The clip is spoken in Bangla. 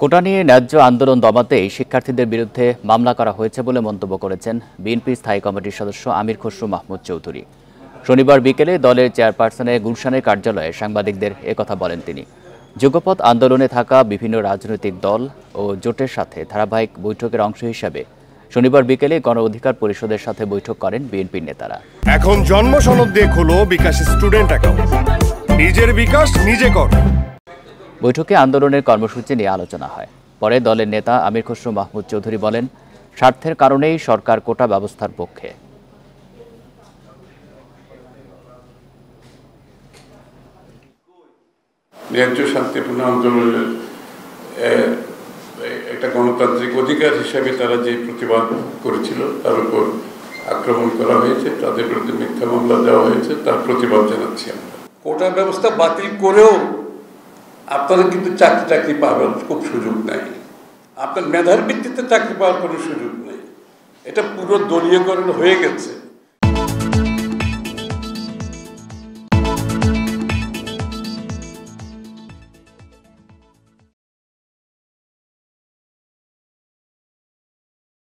কোটা নিয়ে ন্যায্য আন্দোলন দমাতেই শিক্ষার্থীদের বিরুদ্ধে মামলা করা হয়েছে বলে মন্তব্য করেছেন বিএনপির স্থায়ী কমিটির সদস্য আমির খসরু মাহমুদ চৌধুরী। শনিবার বিকেলে দলের চেয়ারপারসনের গুলশানের কার্যালয়ে সাংবাদিকদের একথা বলেন তিনি। যুগপৎ আন্দোলনে থাকা বিভিন্ন রাজনৈতিক দল ও জোটের সাথে ধারাবাহিক বৈঠকের অংশ হিসাবে শনিবার বিকেলে গণ অধিকার পরিষদের সাথে বৈঠক করেন বিএনপির নেতারা। এখন জন্ম সনদ দিয়ে খোলো বিকাশ স্টুডেন্ট অ্যাকাউন্ট, নিজের বিকাশ নিজে কর। বৈঠকে আন্দোলনের কর্মসূচি নিয়ে আলোচনা হয়। পরে দলের নেতা আমির খসরু মাহমুদ চৌধুরী বলেন, স্বার্থের কারণেই সরকার কোটা ব্যবস্থার পক্ষে। ন্যায্য শান্তিপূর্ণ আন্দোলনের একটা গণতান্ত্রিক অধিকার হিসেবে তারা যে প্রতিবাদ করেছিল তার উপর আক্রমণ করা হয়েছে, তাদের বিরুদ্ধে মিথ্যা মামলা দেওয়া হয়েছে, তার প্রতিবাদ জানাচ্ছি আমরা। কোটা ব্যবস্থা বাতিল করেও আপনারা কিন্তু চাকরি পাওয়ার খুব সুযোগ নাই, আপনার মেধার ভিত্তিতে চাকরি পাওয়ার কোনো সুযোগ নেই। এটা পুরো দলীয়করণ হয়ে গেছে।